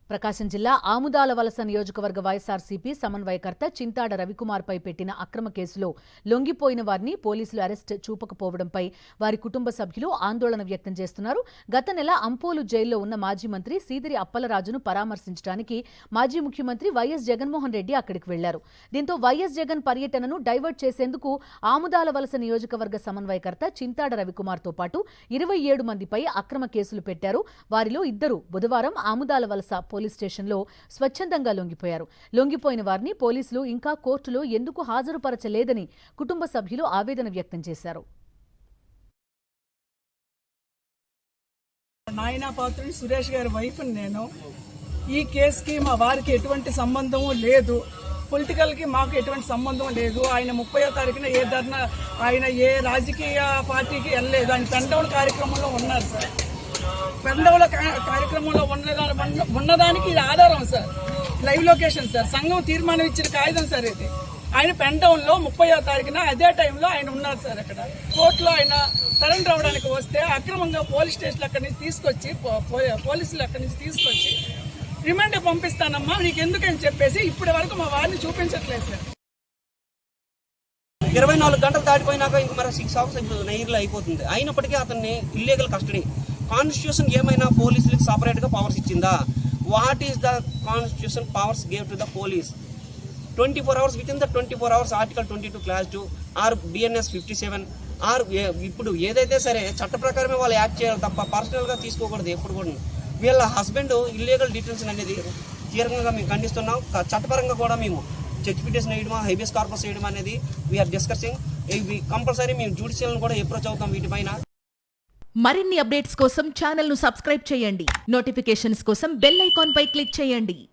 ప్రకాశం జిల్లా ఆముదాల వలస నియోజకవర్గ వైఎస్ఆర్సీపీ సమన్వయకర్త చింతాడ రవికుమార్పై పెట్టిన అక్రమ కేసులో లొంగిపోయిన వారిని పోలీసులు అరెస్ట్ చూపకపోవడంపై వారి కుటుంబ సభ్యులు ఆందోళన వ్యక్తం చేస్తున్నారు. గత నెల అంపోలు జైల్లో ఉన్న మాజీ మంత్రి సీదిరి అప్పలరాజును పరామర్శించడానికి మాజీ ముఖ్యమంత్రి వైఎస్ జగన్మోహన్ రెడ్డి అక్కడికి వెళ్లారు. దీంతో వైఎస్ జగన్ పర్యటనను డైవర్ట్ చేసేందుకు ఆముదాల వలస నియోజకవర్గ సమన్వయకర్త చింతాడ రవికుమార్తో పాటు 27 మందిపై అక్రమ కేసులు పెట్టారు. వారిలో 2 బుధవారం ఆముదాల వలస పోలీస్ స్టేషన్లో స్వచ్ఛందంగా లొంగిపోయారు. లొంగిపోయిన వారిని పోలీసులు ఇంకా కోర్టులో ఎందుకు హాజరుపరచలేదని కుటుంబ సభ్యులు ఆవేదన వ్యక్తం చేశారు. నాయనా పాత్రుని సురేష్ గారి వైఫ్ నేను. ఈ కేసుకి మా వారికి ఎటువంటి సంబంధము లేదు. పొలిటికల్కి మాకు ఎటువంటి సంబంధం లేదు. ఆయన 30వ తారీఖున ఏ ధర్నా, ఆయన ఏ రాజకీయ పార్టీకి వెళ్ళలేదు. ఆయన పెండౌన్ కార్యక్రమంలో ఉన్నారు సార్. పెండౌల కార్యక్రమంలో ఉన్నదానికి ఇది ఆధారం సార్, లైవ్ లొకేషన్ సార్, సంఘం తీర్మానం ఇచ్చిన కాగితం సార్ ఇది. ఆయన పెండౌన్లో 30వ తారీఖున అదే టైంలో ఆయన ఉన్నారు సార్. అక్కడ కోర్టులో ఆయన సరెండర్ అవ్వడానికి వస్తే అక్రమంగా పోలీస్ స్టేషన్ అక్కడి నుంచి తీసుకొచ్చి పోలీసులు అక్కడి నుంచి తీసుకొచ్చి రిమాండ్ పంపిస్తానమ్మా నీకు ఎందుకని చెప్పేసి ఇప్పటి వరకు మా వారిని చూపించట్లేదు సార్. 24 గంటలు దాటిపోయినాక ఇంక మరి 6 అవర్స్ నైర్లో అయిపోతుంది. అయినప్పటికీ అతన్ని ఇల్లీగల్ కస్టడీ. కాన్స్టిట్యూషన్ ఏమైనా పోలీసులకు సపరేట్గా పవర్స్ ఇచ్చిందా? What is the constitution powers gave to the police? 24 hours with in the 24 hours article 22 clause 2 or BNS 57 or ఇప్పుడు ఏదైతే సరే చట్ట ప్రకారమే వాళ్ళు యాక్ట్ చేయాలి తప్ప పర్సనల్గా తీసుకోకూడదు ఎప్పుడు కూడా. వీళ్ళ హస్బెండ్ ఇల్లీగల్ డిటెన్షన్ అనేది తీవ్రంగా మేము ఖండిస్తున్నాం. చట్టపరంగా కూడా మేము చర్చ్ పిటిషన్ వేయడమా, హైబియస్ కార్పస్ వేయడం అనేది వీఆర్ డిస్కసింగ్. ఇవి కంపల్సరీ మేము జ్యుడిషియల్ని కూడా అప్రోచ్ అవుతాం వీటిపైన. మరిన్ని అప్డేట్స్ కోసం ఛానల్ను సబ్స్క్రైబ్ చేయండి. నోటిఫికేషన్స్ కోసం బెల్ ఐకాన్ పై క్లిక్ చేయండి.